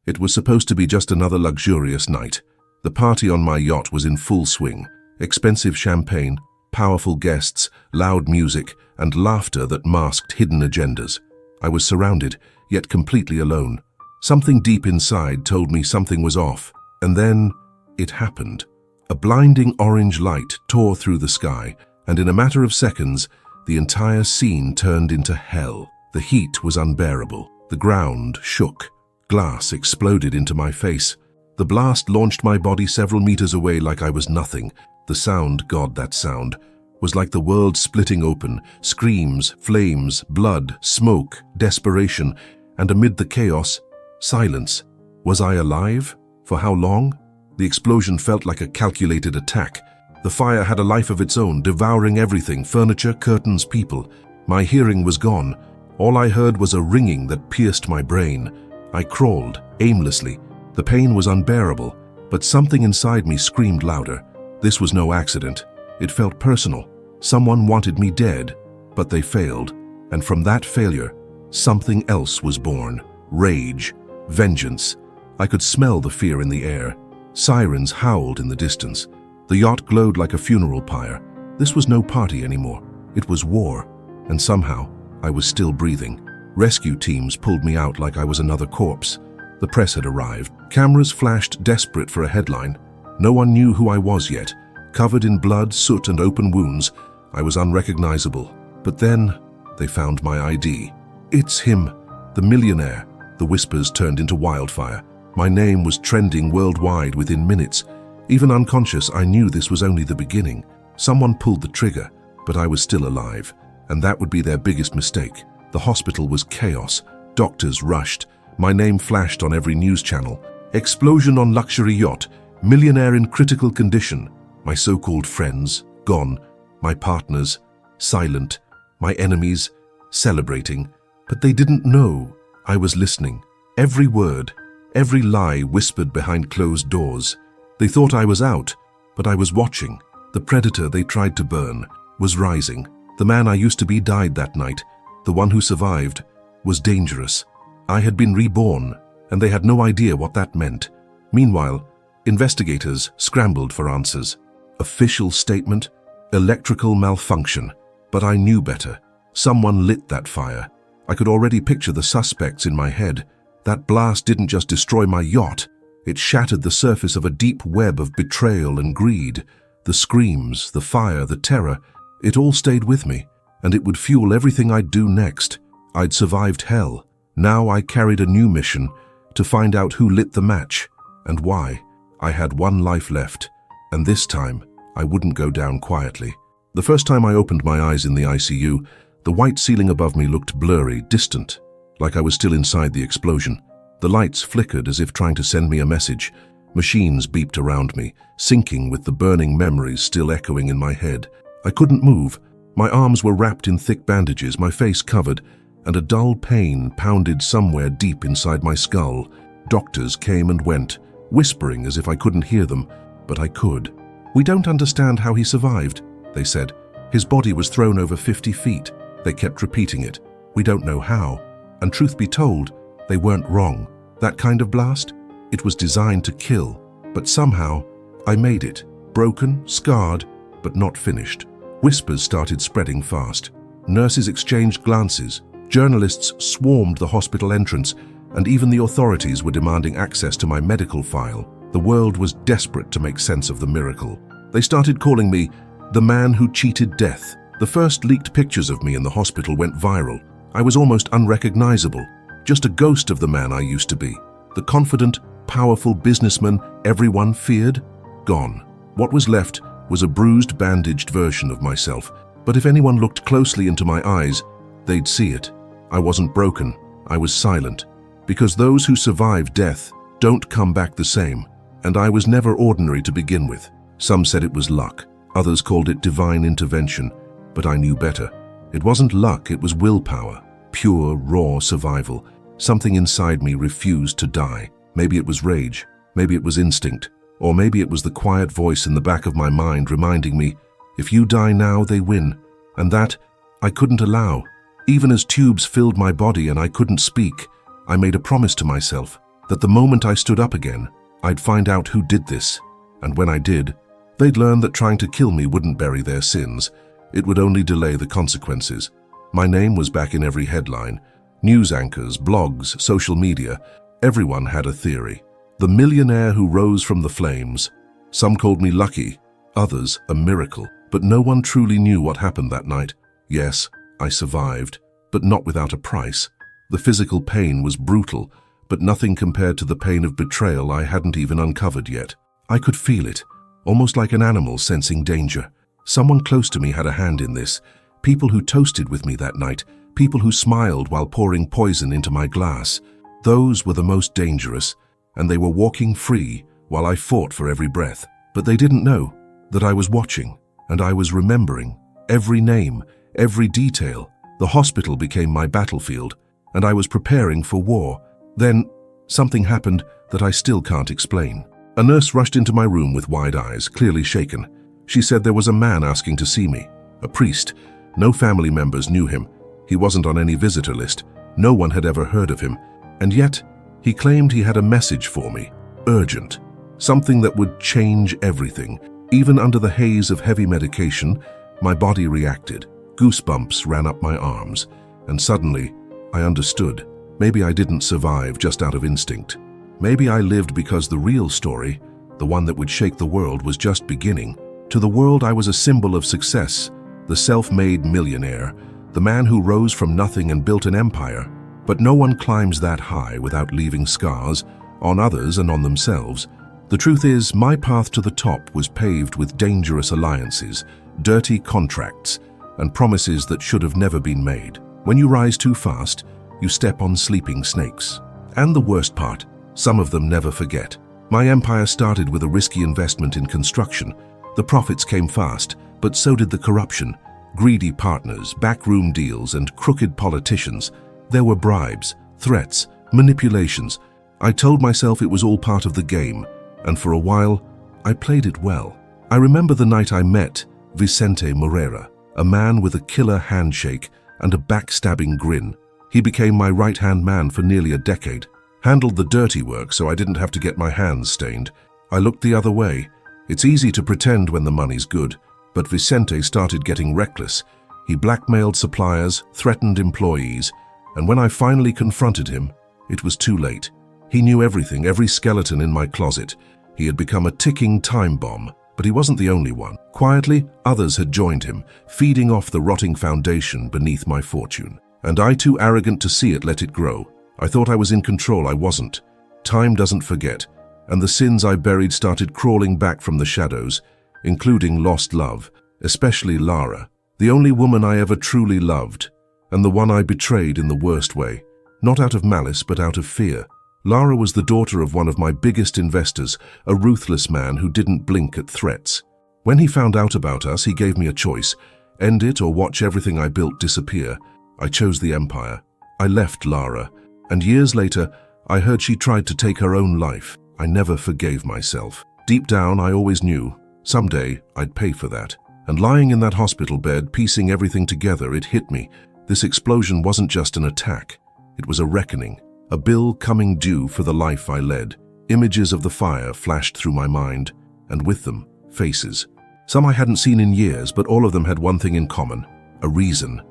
It was supposed to be just another luxurious night. The party on my yacht was in full swing. Expensive champagne, powerful guests, loud music, and laughter that masked hidden agendas. I was surrounded, yet completely alone. Something deep inside told me something was off, and then it happened. A blinding orange light tore through the sky, and in a matter of seconds, the entire scene turned into hell. The heat was unbearable. The ground shook. Glass exploded into my face. The blast launched my body several meters away like I was nothing. The sound, God, that sound, was like the world splitting open. Screams, flames, blood, smoke, desperation, and amid the chaos, silence. Was I alive? For how long? The explosion felt like a calculated attack. The fire had a life of its own, devouring everything, furniture, curtains, people. My hearing was gone. All I heard was a ringing that pierced my brain. I crawled, aimlessly. The pain was unbearable, but something inside me screamed louder. This was no accident. It felt personal. Someone wanted me dead, but they failed. And from that failure, something else was born. Rage, vengeance. I could smell the fear in the air. Sirens howled in the distance. The yacht glowed like a funeral pyre. This was no party anymore. It was war. And somehow, I was still breathing. Rescue teams pulled me out like I was another corpse. The press had arrived. Cameras flashed, desperate for a headline. No one knew who I was yet. Covered in blood, soot, and open wounds, I was unrecognizable. But then, they found my ID. It's him, the millionaire. The whispers turned into wildfire. My name was trending worldwide within minutes. Even unconscious, I knew this was only the beginning. Someone pulled the trigger, but I was still alive. And that would be their biggest mistake. The hospital was chaos. Doctors rushed. My name flashed on every news channel. Explosion on luxury yacht. Millionaire in critical condition. My so-called friends, gone. My partners, silent. My enemies, celebrating. But they didn't know. I was listening. Every word, every lie whispered behind closed doors. They thought I was out, but I was watching. The predator they tried to burn was rising. The man I used to be died that night. The one who survived was dangerous. I had been reborn, and they had no idea what that meant. Meanwhile, investigators scrambled for answers. Official statement, electrical malfunction. But I knew better. Someone lit that fire. I could already picture the suspects in my head. That blast didn't just destroy my yacht. It shattered the surface of a deep web of betrayal and greed. The screams, the fire, the terror, it all stayed with me, and it would fuel everything I'd do next. I'd survived hell. Now I carried a new mission, to find out who lit the match, and why. I had one life left, and this time, I wouldn't go down quietly. The first time I opened my eyes in the ICU, the white ceiling above me looked blurry, distant, like I was still inside the explosion. The lights flickered as if trying to send me a message. Machines beeped around me, syncing with the burning memories still echoing in my head. I couldn't move. My arms were wrapped in thick bandages, my face covered, and a dull pain pounded somewhere deep inside my skull. Doctors came and went, whispering as if I couldn't hear them, but I could. "We don't understand how he survived," they said. "His body was thrown over 50 feet. They kept repeating it. "We don't know how." And truth be told, they weren't wrong. That kind of blast? It was designed to kill. But somehow, I made it. Broken, scarred, but not finished. Whispers started spreading fast. Nurses exchanged glances. Journalists swarmed the hospital entrance, and even the authorities were demanding access to my medical file. The world was desperate to make sense of the miracle. They started calling me the man who cheated death. The first leaked pictures of me in the hospital went viral. I was almost unrecognizable, just a ghost of the man I used to be. The confident, powerful businessman everyone feared, gone. What was left was a bruised, bandaged version of myself. But if anyone looked closely into my eyes, they'd see it. I wasn't broken, I was silent. Because those who survive death don't come back the same, and I was never ordinary to begin with. Some said it was luck, others called it divine intervention, but I knew better. It wasn't luck, it was willpower, pure, raw survival. Something inside me refused to die. Maybe it was rage, maybe it was instinct, or maybe it was the quiet voice in the back of my mind reminding me, if you die now, they win. And that I couldn't allow. Even as tubes filled my body and I couldn't speak, I made a promise to myself. that the moment I stood up again, I'd find out who did this. And when I did, they'd learn that trying to kill me wouldn't bury their sins. It would only delay the consequences. My name was back in every headline. News anchors, blogs, social media. Everyone had a theory. The millionaire who rose from the flames. Some called me lucky, others a miracle. But no one truly knew what happened that night. Yes, I survived, but not without a price. The physical pain was brutal, but nothing compared to the pain of betrayal I hadn't even uncovered yet. I could feel it, almost like an animal sensing danger. Someone close to me had a hand in this. People who toasted with me that night, people who smiled while pouring poison into my glass. Those were the most dangerous, and they were walking free while I fought for every breath. But they didn't know that I was watching, and I was remembering every name, every detail. The hospital became my battlefield, and I was preparing for war. Then, something happened that I still can't explain. A nurse rushed into my room with wide eyes, clearly shaken. She said there was a man asking to see me, a priest. No family members knew him. He wasn't on any visitor list. No one had ever heard of him. And yet, he claimed he had a message for me, urgent, something that would change everything. Even under the haze of heavy medication, my body reacted. Goosebumps ran up my arms, and suddenly, I understood. Maybe I didn't survive just out of instinct. Maybe I lived because the real story, the one that would shake the world, was just beginning. To the world, I was a symbol of success, the self-made millionaire, the man who rose from nothing and built an empire. But no one climbs that high without leaving scars, on others and on themselves. The truth is, my path to the top was paved with dangerous alliances, dirty contracts, and promises that should have never been made. When you rise too fast, you step on sleeping snakes. And the worst part, some of them never forget. My empire started with a risky investment in construction. The profits came fast, but so did the corruption. Greedy partners, backroom deals, and crooked politicians. There were bribes, threats, manipulations. I told myself it was all part of the game, and for a while, I played it well. I remember the night I met Vicente Morera, a man with a killer handshake and a backstabbing grin. He became my right-hand man for nearly a decade. Handled the dirty work so I didn't have to get my hands stained. I looked the other way. It's easy to pretend when the money's good, but Vicente started getting reckless. He blackmailed suppliers, threatened employees, and when I finally confronted him, it was too late. He knew everything, every skeleton in my closet. He had become a ticking time bomb, but he wasn't the only one. Quietly, others had joined him, feeding off the rotting foundation beneath my fortune. And I, too arrogant to see it, let it grow. I thought I was in control. I wasn't. Time doesn't forget, and the sins I buried started crawling back from the shadows, including lost love, especially Lara, the only woman I ever truly loved, and the one I betrayed in the worst way, not out of malice but out of fear. Lara was the daughter of one of my biggest investors, a ruthless man who didn't blink at threats. When he found out about us, he gave me a choice: end it or watch everything I built disappear. I chose the empire. I left Lara, and years later, I heard she tried to take her own life. I never forgave myself. Deep down, I always knew, someday I'd pay for that. And lying in that hospital bed, piecing everything together, it hit me. This explosion wasn't just an attack. It was a reckoning, a bill coming due for the life I led. Images of the fire flashed through my mind, and with them, faces. Some I hadn't seen in years, but all of them had one thing in common: a reason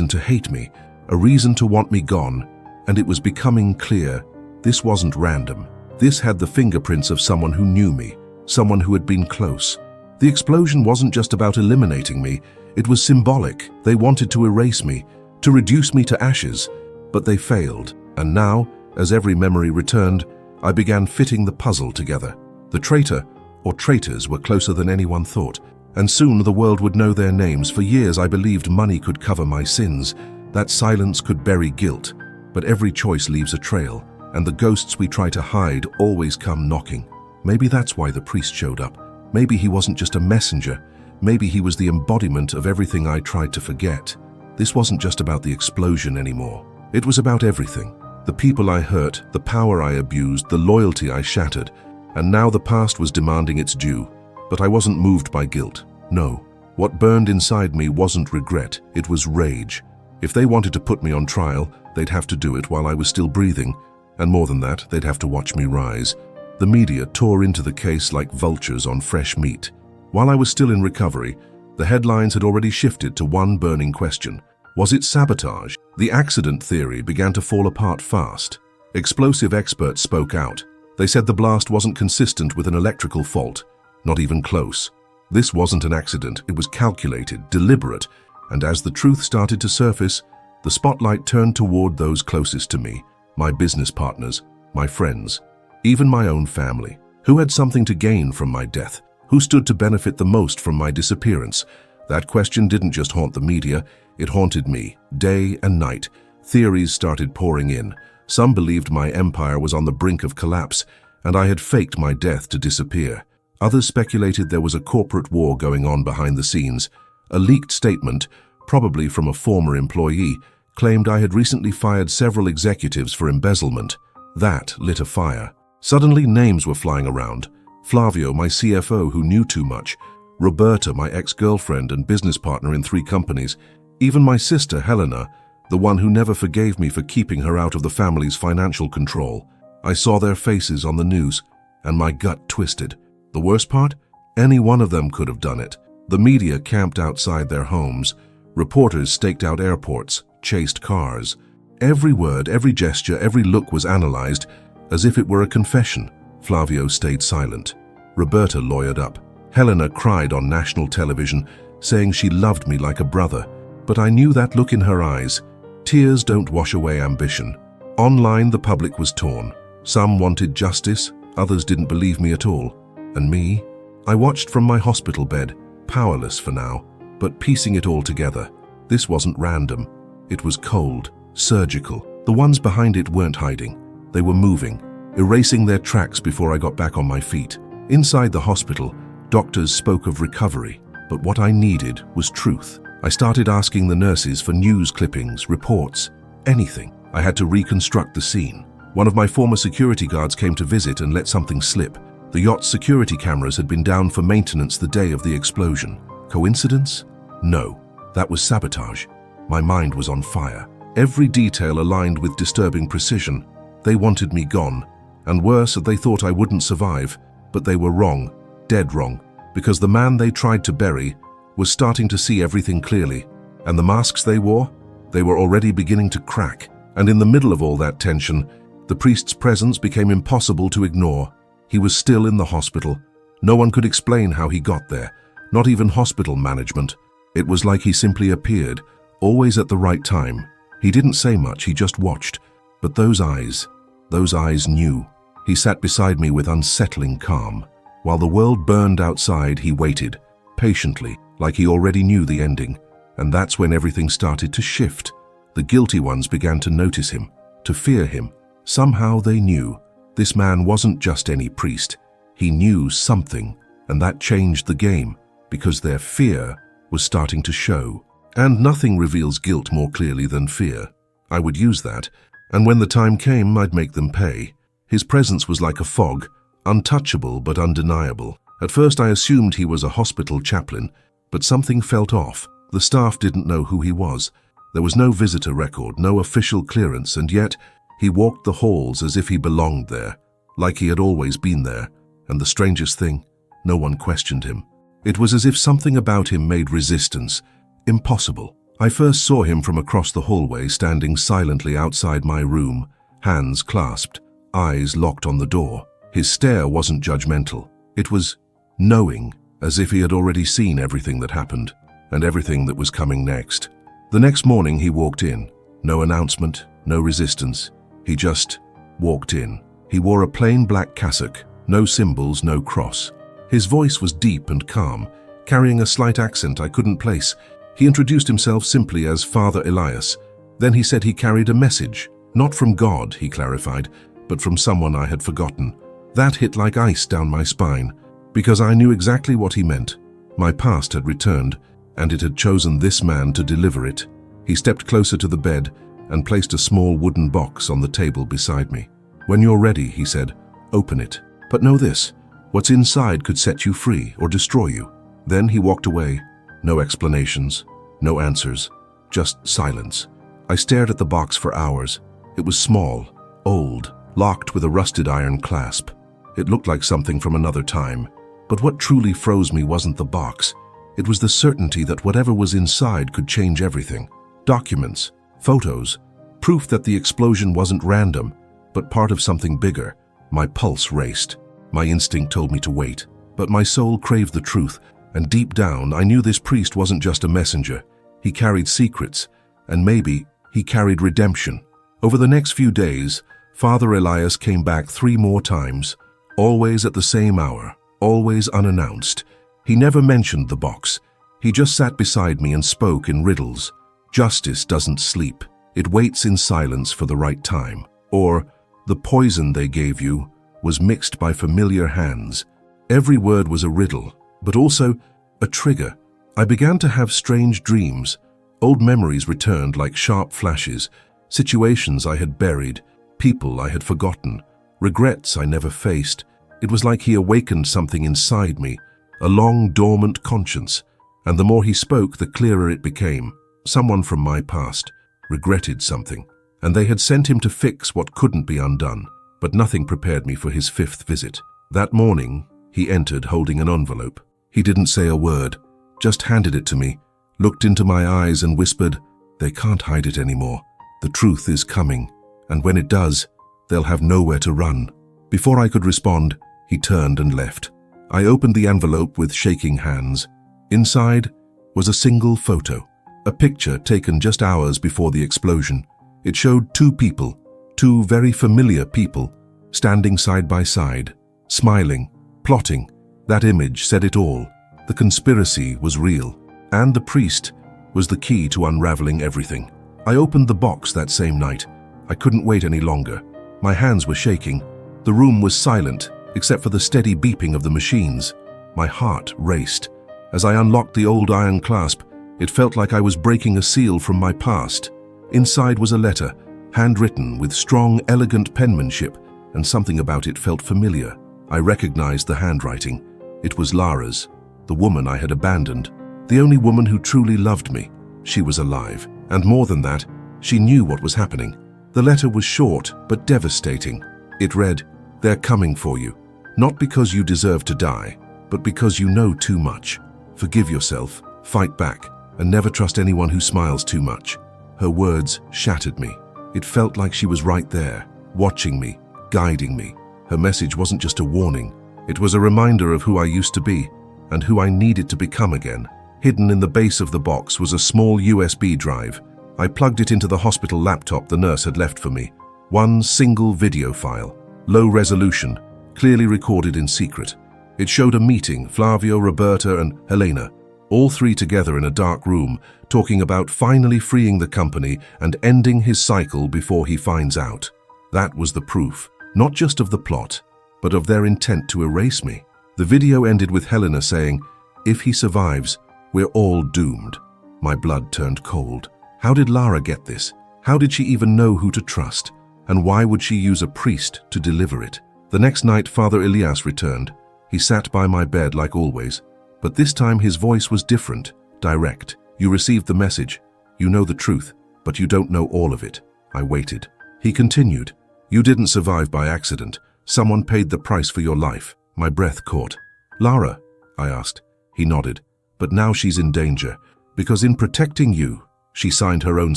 to hate me, a reason to want me gone. And it was becoming clear, this wasn't random. This had the fingerprints of someone who knew me, someone who had been close. The explosion wasn't just about eliminating me, it was symbolic. They wanted to erase me, to reduce me to ashes, but they failed. And now, as every memory returned, I began fitting the puzzle together. The traitor, or traitors, were closer than anyone thought, and soon the world would know their names. For years I believed money could cover my sins, that silence could bury guilt, but every choice leaves a trail, and the ghosts we try to hide always come knocking. Maybe that's why the priest showed up. Maybe he wasn't just a messenger. Maybe he was the embodiment of everything I tried to forget. This wasn't just about the explosion anymore. It was about everything. The people I hurt, the power I abused, the loyalty I shattered, and now the past was demanding its due. But I wasn't moved by guilt. No. What burned inside me wasn't regret, it was rage. If they wanted to put me on trial, they'd have to do it while I was still breathing, And more than that, they'd have to watch me rise. The media tore into the case like vultures on fresh meat. While I was still in recovery, the headlines had already shifted to one burning question. Was it sabotage? The accident theory began to fall apart fast. Explosive experts spoke out. They said the blast wasn't consistent with an electrical fault. Not even close. This wasn't an accident. It was calculated, deliberate, and as the truth started to surface, the spotlight turned toward those closest to me, my business partners, my friends, even my own family. Who had something to gain from my death? Who stood to benefit the most from my disappearance? That question didn't just haunt the media, it haunted me, day and night. Theories started pouring in. Some believed my empire was on the brink of collapse, and I had faked my death to disappear. Others speculated there was a corporate war going on behind the scenes. A leaked statement, probably from a former employee, claimed I had recently fired several executives for embezzlement. That lit a fire. Suddenly, names were flying around. Flavio, my CFO who knew too much. Roberta, my ex-girlfriend and business partner in 3 companies. Even my sister, Helena, the one who never forgave me for keeping her out of the family's financial control. I saw their faces on the news, and my gut twisted. The worst part? Any one of them could have done it. The media camped outside their homes. Reporters staked out airports, chased cars. Every word, every gesture, every look was analyzed as if it were a confession. Flavio stayed silent. Roberta lawyered up. Helena cried on national television, saying she loved me like a brother. But I knew that look in her eyes. Tears don't wash away ambition. Online, the public was torn. Some wanted justice, others didn't believe me at all. And me? I watched from my hospital bed, powerless for now, but piecing it all together. This wasn't random. It was cold, surgical. The ones behind it weren't hiding. They were moving, erasing their tracks before I got back on my feet. Inside the hospital, doctors spoke of recovery, but what I needed was truth. I started asking the nurses for news clippings, reports, anything. I had to reconstruct the scene. One of my former security guards came to visit and let something slip. The yacht's security cameras had been down for maintenance the day of the explosion. Coincidence? No, that was sabotage. My mind was on fire. Every detail aligned with disturbing precision. They wanted me gone, and worse, they thought I wouldn't survive. But they were wrong, dead wrong, because the man they tried to bury was starting to see everything clearly. And the masks they wore? They were already beginning to crack. And in the middle of all that tension, the priest's presence became impossible to ignore. He was still in the hospital. No one could explain how he got there, not even hospital management. It was like he simply appeared, always at the right time. He didn't say much, he just watched. But those eyes knew. He sat beside me with unsettling calm. While the world burned outside, he waited, patiently, like he already knew the ending. And that's when everything started to shift. The guilty ones began to notice him, to fear him. Somehow they knew. This man wasn't just any priest. He knew something, and that changed the game, because their fear was starting to show. And nothing reveals guilt more clearly than fear. I would use that, and when the time came, I'd make them pay. His presence was like a fog, untouchable but undeniable. At first I assumed he was a hospital chaplain, but something felt off. The staff didn't know who he was. There was no visitor record, no official clearance, and yet he walked the halls as if he belonged there, like he had always been there. And the strangest thing, no one questioned him. It was as if something about him made resistance impossible. I first saw him from across the hallway, standing silently outside my room, hands clasped, eyes locked on the door. His stare wasn't judgmental. It was knowing, as if he had already seen everything that happened, and everything that was coming next. The next morning he walked in. No announcement, no resistance. He just walked in. He wore a plain black cassock, no symbols, no cross. His voice was deep and calm, carrying a slight accent I couldn't place. He introduced himself simply as Father Elias. Then he said he carried a message, not from God, he clarified, but from someone I had forgotten. That hit like ice down my spine, because I knew exactly what he meant. My past had returned, and it had chosen this man to deliver it. He stepped closer to the bed and placed a small wooden box on the table beside me. When you're ready, he said, open it. But know this, what's inside could set you free or destroy you. Then he walked away. No explanations, no answers, just silence. I stared at the box for hours. It was small, old, locked with a rusted iron clasp. It looked like something from another time. But what truly froze me wasn't the box. It was the certainty that whatever was inside could change everything. Documents, photos, proof that the explosion wasn't random, but part of something bigger. My pulse raced. My instinct told me to wait, but my soul craved the truth, and deep down I knew this priest wasn't just a messenger. He carried secrets, and maybe he carried redemption. Over the next few days, Father Elias came back 3 more times, always at the same hour, always unannounced. He never mentioned the box. He just sat beside me and spoke in riddles. Justice doesn't sleep. It waits in silence for the right time. Or, the poison they gave you was mixed by familiar hands. Every word was a riddle, but also a trigger. I began to have strange dreams. Old memories returned like sharp flashes, situations I had buried, people I had forgotten, regrets I never faced. It was like he awakened something inside me, a long dormant conscience, and the more he spoke, the clearer it became. Someone from my past regretted something, and they had sent him to fix what couldn't be undone. But nothing prepared me for his 5th visit. That morning, he entered holding an envelope. He didn't say a word, just handed it to me, looked into my eyes and whispered, "They can't hide it anymore. The truth is coming, and when it does, they'll have nowhere to run." Before I could respond, he turned and left. I opened the envelope with shaking hands. Inside was a single photo, a picture taken just hours before the explosion. It showed 2 people, 2 very familiar people, standing side by side, smiling, plotting. That image said it all. The conspiracy was real, and the priest was the key to unraveling everything. I opened the box that same night. I couldn't wait any longer. My hands were shaking. The room was silent, except for the steady beeping of the machines. My heart raced. As I unlocked the old iron clasp, it felt like I was breaking a seal from my past. Inside was a letter, handwritten with strong, elegant penmanship, and something about it felt familiar. I recognized the handwriting. It was Lara's, the woman I had abandoned, the only woman who truly loved me. She was alive, and more than that, she knew what was happening. The letter was short but devastating. It read, "They're coming for you, not because you deserve to die, but because you know too much. Forgive yourself, fight back, and never trust anyone who smiles too much." Her words shattered me. It felt like she was right there, watching me, guiding me. Her message wasn't just a warning. It was a reminder of who I used to be and who I needed to become again. Hidden in the base of the box was a small USB drive. I plugged it into the hospital laptop the nurse had left for me. One single video file, low resolution, clearly recorded in secret. It showed a meeting, Flavio, Roberta, and Helena, all 3 together in a dark room, talking about finally freeing the company and ending his cycle before he finds out. That was the proof, not just of the plot, but of their intent to erase me. The video ended with Helena saying, "If he survives, we're all doomed." My blood turned cold. How did Lara get this? How did she even know who to trust? And why would she use a priest to deliver it? The next night, Father Elias returned. He sat by my bed like always, but this time his voice was different, direct. "You received the message. You know the truth, but you don't know all of it." I waited. He continued, "You didn't survive by accident. Someone paid the price for your life." My breath caught. "Lara?" I asked. He nodded. "But now she's in danger, because in protecting you, she signed her own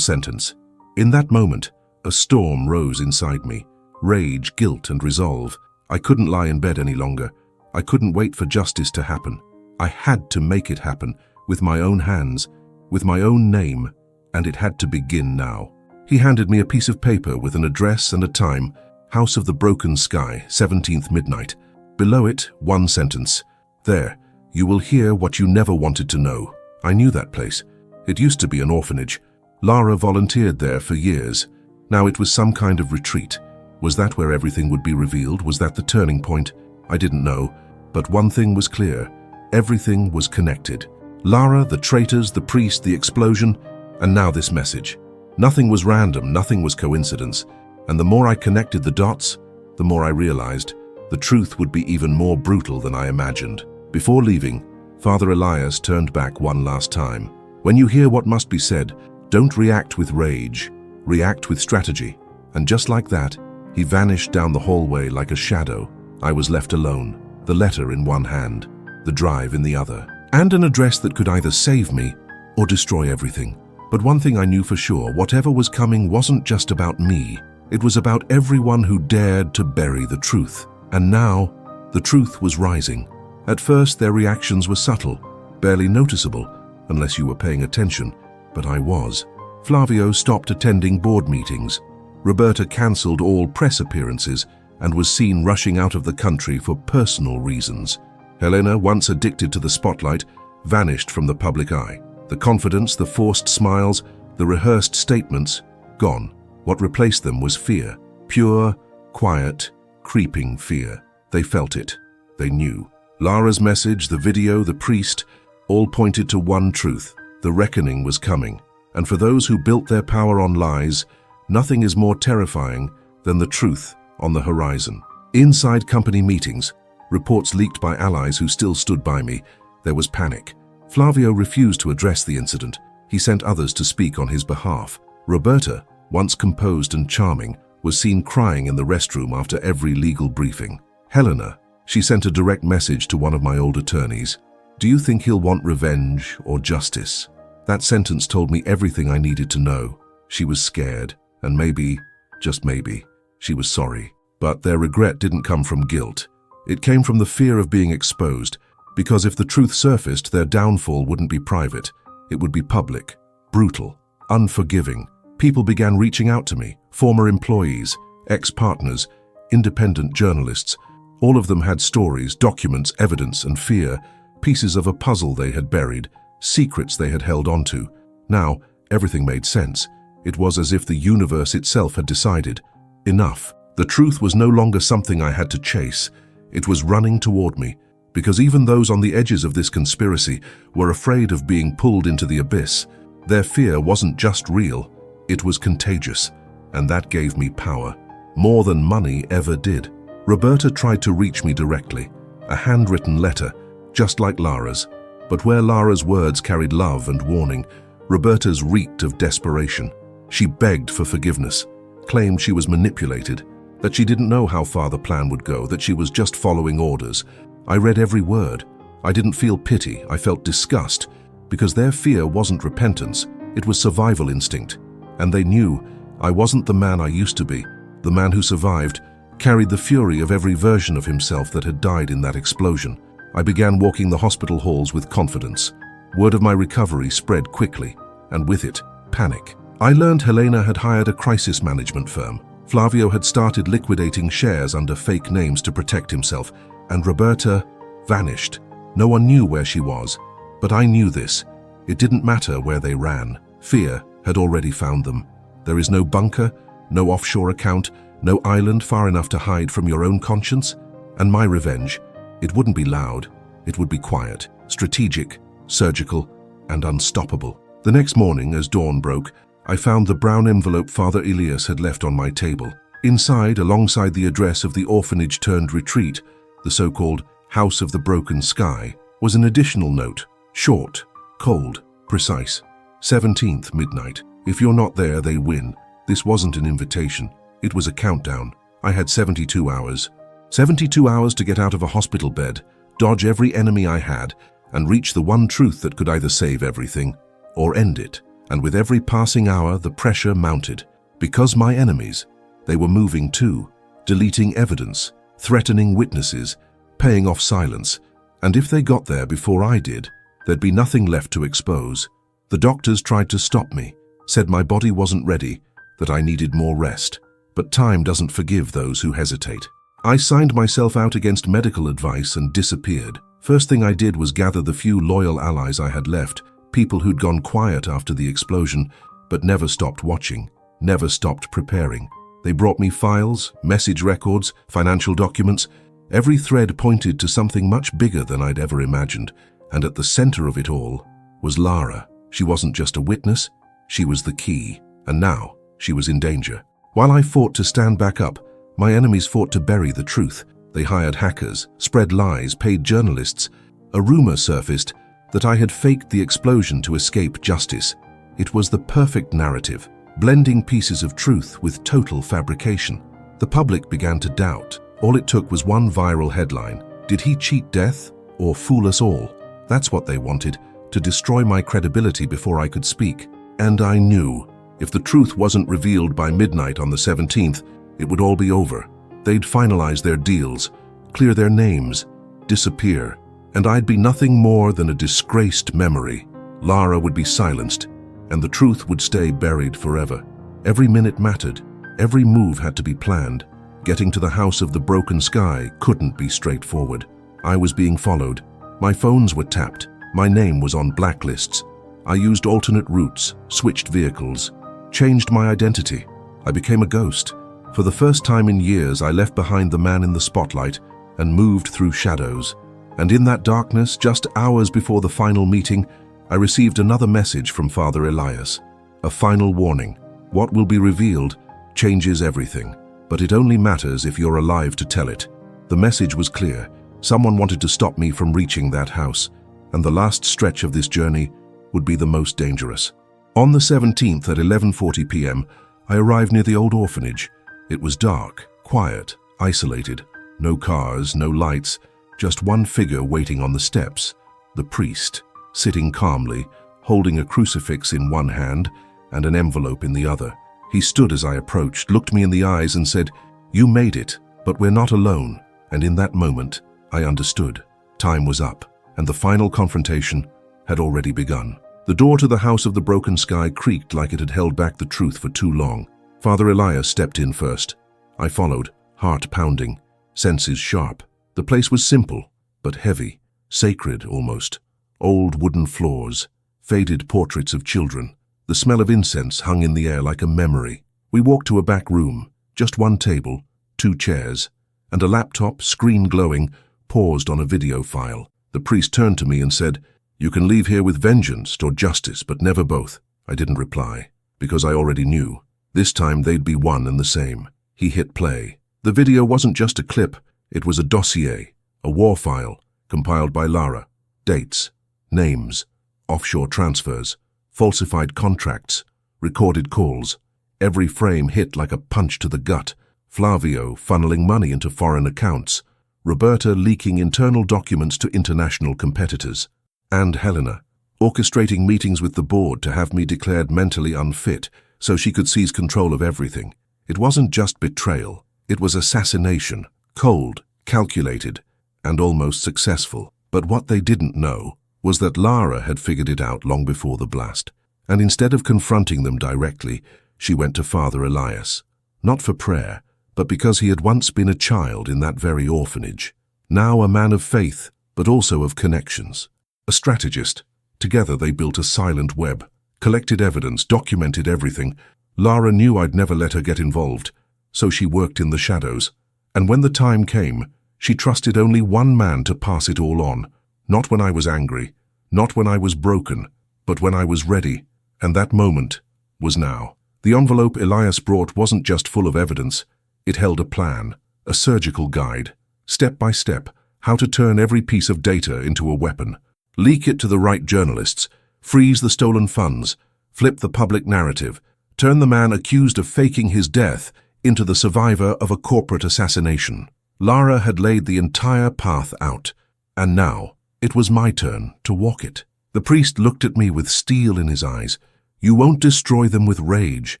sentence." In that moment, a storm rose inside me. Rage, guilt, and resolve. I couldn't lie in bed any longer. I couldn't wait for justice to happen. I had to make it happen, with my own hands, with my own name, and it had to begin now. He handed me a piece of paper with an address and a time, House of the Broken Sky, 17th midnight. Below it, one sentence. "There, you will hear what you never wanted to know." I knew that place. It used to be an orphanage. Lara volunteered there for years. Now it was some kind of retreat. Was that where everything would be revealed? Was that the turning point? I didn't know, but one thing was clear. Everything was connected. Lara, the traitors, the priest, the explosion, and now this message. Nothing was random, nothing was coincidence. And the more I connected the dots, the more I realized the truth would be even more brutal than I imagined. Before leaving, Father Elias turned back one last time. "When you hear what must be said, don't react with rage, react with strategy." And just like that, He vanished down the hallway like a shadow. I was left alone, the letter in one hand, the drive in the other, and an address that could either save me or destroy everything. But one thing I knew for sure, whatever was coming wasn't just about me. It was about everyone who dared to bury the truth. And now, the truth was rising. At first, their reactions were subtle, barely noticeable, unless you were paying attention, but I was. Flavio stopped attending board meetings. Roberta cancelled all press appearances and was seen rushing out of the country for personal reasons. Helena, once addicted to the spotlight, vanished from the public eye. The confidence, the forced smiles, the rehearsed statements, gone. What replaced them was fear. Pure, quiet, creeping fear. They felt it. They knew. Lara's message, the video, the priest, all pointed to one truth. The reckoning was coming. And for those who built their power on lies, nothing is more terrifying than the truth on the horizon. Inside company meetings, reports leaked by allies who still stood by me, there was panic. Flavio refused to address the incident. He sent others to speak on his behalf. Roberta, once composed and charming, was seen crying in the restroom after every legal briefing. Helena, she sent a direct message to one of my old attorneys. Do you think he'll want revenge or justice? That sentence told me everything I needed to know. She was scared, and maybe, just maybe, she was sorry. But their regret didn't come from guilt. It came from the fear of being exposed, because if the truth surfaced, their downfall wouldn't be private. It would be public, brutal, unforgiving. People began reaching out to me, former employees, ex-partners, independent journalists. All of them had stories, documents, evidence, and fear, pieces of a puzzle they had buried, secrets they had held onto. Now, everything made sense. It was as if the universe itself had decided. Enough. The truth was no longer something I had to chase. It was running toward me, because even those on the edges of this conspiracy were afraid of being pulled into the abyss. Their fear wasn't just real, it was contagious, and that gave me power, more than money ever did. Roberta tried to reach me directly, a handwritten letter, just like Lara's. But where Lara's words carried love and warning, Roberta's reeked of desperation. She begged for forgiveness, claimed she was manipulated, that she didn't know how far the plan would go, that she was just following orders. I read every word. I didn't feel pity, I felt disgust, because their fear wasn't repentance, it was survival instinct. And they knew I wasn't the man I used to be. The man who survived carried the fury of every version of himself that had died in that explosion. I began walking the hospital halls with confidence. Word of my recovery spread quickly, and with it, panic. I learned Helena had hired a crisis management firm. Flavio had started liquidating shares under fake names to protect himself, and Roberta vanished. No one knew where she was, but I knew this. It didn't matter where they ran. Fear had already found them. There is no bunker, no offshore account, no island far enough to hide from your own conscience. And my revenge, it wouldn't be loud, it would be quiet, strategic, surgical, and unstoppable. The next morning, as dawn broke, I found the brown envelope Father Elias had left on my table. Inside, alongside the address of the orphanage-turned-retreat, the so-called House of the Broken Sky, was an additional note, short, cold, precise. 17th midnight. If you're not there, they win. This wasn't an invitation. It was a countdown. I had 72 hours. 72 hours to get out of a hospital bed, dodge every enemy I had, and reach the one truth that could either save everything or end it. And with every passing hour, the pressure mounted. Because my enemies, they were moving too, deleting evidence, threatening witnesses, paying off silence. And if they got there before I did, there'd be nothing left to expose. The doctors tried to stop me, said my body wasn't ready, that I needed more rest. But time doesn't forgive those who hesitate. I signed myself out against medical advice and disappeared. First thing I did was gather the few loyal allies I had left, people who'd gone quiet after the explosion, but never stopped watching, never stopped preparing. They brought me files, message records, financial documents. Every thread pointed to something much bigger than I'd ever imagined, and at the center of it all was Lara. She wasn't just a witness, she was the key, and now she was in danger. While I fought to stand back up, my enemies fought to bury the truth. They hired hackers, spread lies, paid journalists. A rumor surfaced that I had faked the explosion to escape justice. It was the perfect narrative, blending pieces of truth with total fabrication. The public began to doubt. All it took was one viral headline. Did he cheat death or fool us all? That's what they wanted, to destroy my credibility before I could speak. And I knew, if the truth wasn't revealed by midnight on the 17th, it would all be over. They'd finalize their deals, clear their names, disappear, and I'd be nothing more than a disgraced memory. Lara would be silenced, and the truth would stay buried forever. Every minute mattered. Every move had to be planned. Getting to the house of the broken sky couldn't be straightforward. I was being followed. My phones were tapped. My name was on blacklists. I used alternate routes, switched vehicles, changed my identity. I became a ghost. For the first time in years, I left behind the man in the spotlight and moved through shadows. And in that darkness, just hours before the final meeting, I received another message from Father Elias. A final warning. What will be revealed changes everything, but it only matters if you're alive to tell it. The message was clear. Someone wanted to stop me from reaching that house, and the last stretch of this journey would be the most dangerous. On the 17th at 11:40 p.m., I arrived near the old orphanage. It was dark, quiet, isolated. No cars, no lights, just one figure waiting on the steps. The priest, sitting calmly, holding a crucifix in one hand and an envelope in the other. He stood as I approached, looked me in the eyes and said, "You made it, but we're not alone." And in that moment, I understood. Time was up, and the final confrontation had already begun. The door to the house of the broken sky creaked like it had held back the truth for too long. Father Elias stepped in first. I followed, heart pounding, senses sharp. The place was simple, but heavy, sacred almost. Old wooden floors, faded portraits of children. The smell of incense hung in the air like a memory. We walked to a back room, just one table, 2 chairs, and a laptop, screen glowing, paused on a video file. The priest turned to me and said, "You can leave here with vengeance or justice, but never both." I didn't reply, because I already knew. This time they'd be one and the same. He hit play. The video wasn't just a clip, it was a dossier, a war file, compiled by Lara. Dates, names, offshore transfers, falsified contracts, recorded calls. Every frame hit like a punch to the gut. Flavio funneling money into foreign accounts, Roberta leaking internal documents to international competitors, and Helena orchestrating meetings with the board to have me declared mentally unfit so she could seize control of everything. It wasn't just betrayal, it was assassination, cold, calculated, and almost successful. But what they didn't know was that Lara had figured it out long before the blast, and instead of confronting them directly, she went to Father Elias, not for prayer, but because he had once been a child in that very orphanage. Now a man of faith, but also of connections. A strategist. Together they built a silent web, collected evidence, documented everything. Lara knew I'd never let her get involved, so she worked in the shadows. And when the time came, she trusted only one man to pass it all on. Not when I was angry, not when I was broken, but when I was ready. And that moment was now. The envelope Elias brought wasn't just full of evidence. It held a plan, a surgical guide, step by step, how to turn every piece of data into a weapon. Leak it to the right journalists, freeze the stolen funds, flip the public narrative, turn the man accused of faking his death into the survivor of a corporate assassination. Lara had laid the entire path out, and now it was my turn to walk it. The priest looked at me with steel in his eyes. "You won't destroy them with rage,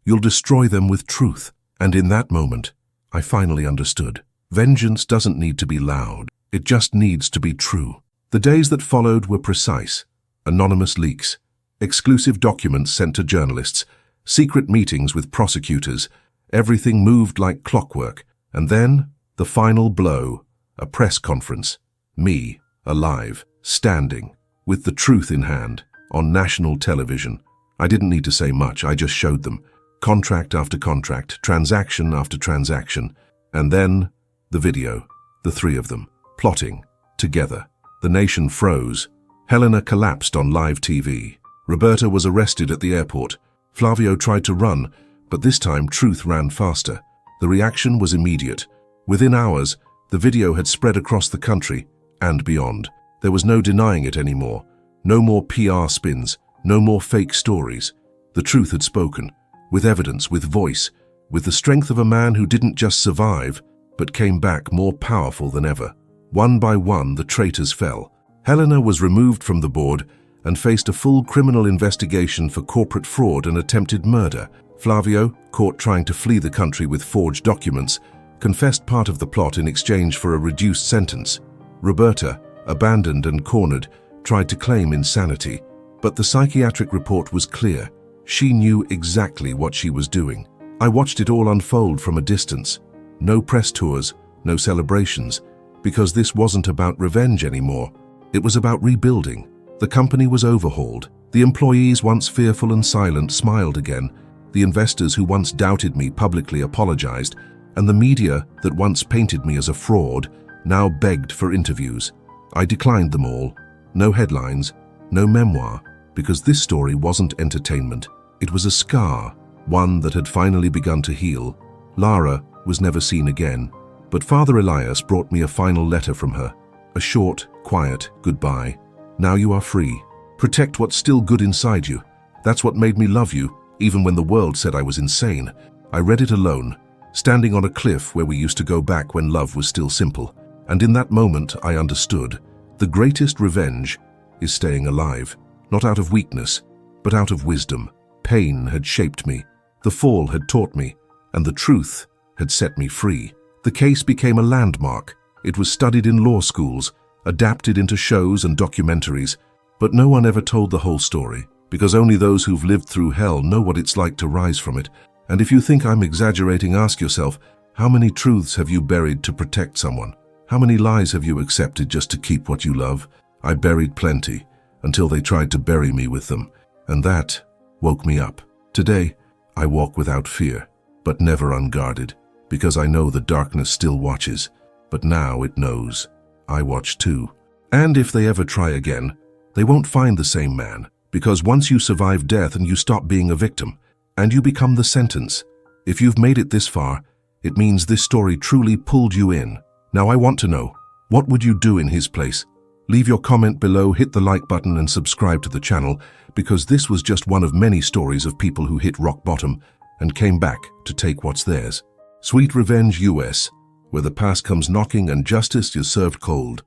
you'll destroy them with truth." And in that moment, I finally understood. Vengeance doesn't need to be loud, it just needs to be true. The days that followed were precise. Anonymous leaks, exclusive documents sent to journalists, secret meetings with prosecutors. Everything moved like clockwork. And then, the final blow, a press conference. Me, alive, standing, with the truth in hand, on national television. I didn't need to say much, I just showed them. Contract after contract, transaction after transaction. And then, the video, the 3 of them, plotting, together. The nation froze. Helena collapsed on live TV. Roberta was arrested at the airport. Flavio tried to run, but this time truth ran faster. The reaction was immediate. Within hours, the video had spread across the country and beyond. There was no denying it anymore. No more PR spins, no more fake stories. The truth had spoken, with evidence, with voice, with the strength of a man who didn't just survive, but came back more powerful than ever. One by one, the traitors fell. Helena was removed from the board and faced a full criminal investigation for corporate fraud and attempted murder. Flavio, caught trying to flee the country with forged documents, confessed part of the plot in exchange for a reduced sentence. Roberta, abandoned and cornered, tried to claim insanity, but the psychiatric report was clear. She knew exactly what she was doing. I watched it all unfold from a distance. No press tours, no celebrations, because this wasn't about revenge anymore. It was about rebuilding. The company was overhauled. The employees, once fearful and silent, smiled again. The investors who once doubted me publicly apologized, and the media that once painted me as a fraud now begged for interviews. I declined them all. No headlines, no memoir, because this story wasn't entertainment. It was a scar, one that had finally begun to heal. Lara was never seen again, but Father Elias brought me a final letter from her. A short, quiet goodbye. Now you are free. Protect what's still good inside you. That's what made me love you, even when the world said I was insane. I read it alone, standing on a cliff where we used to go back when love was still simple. And in that moment, I understood. The greatest revenge is staying alive, not out of weakness, but out of wisdom. Pain had shaped me, the fall had taught me, and the truth had set me free. The case became a landmark. It was studied in law schools, adapted into shows and documentaries, but no one ever told the whole story, because only those who've lived through hell know what it's like to rise from it. And if you think I'm exaggerating, ask yourself, how many truths have you buried to protect someone? How many lies have you accepted just to keep what you love? I buried plenty, until they tried to bury me with them, and that woke me up. Today, I walk without fear, but never unguarded, because I know the darkness still watches, but now it knows. I watch too. And if they ever try again, they won't find the same man, because once you survive death and you stop being a victim, and you become the sentence. If you've made it this far, it means this story truly pulled you in. Now I want to know, what would you do in his place? Leave your comment below, hit the like button and subscribe to the channel, because this was just one of many stories of people who hit rock bottom and came back to take what's theirs. Sweet Revenge US, where the past comes knocking and justice is served cold.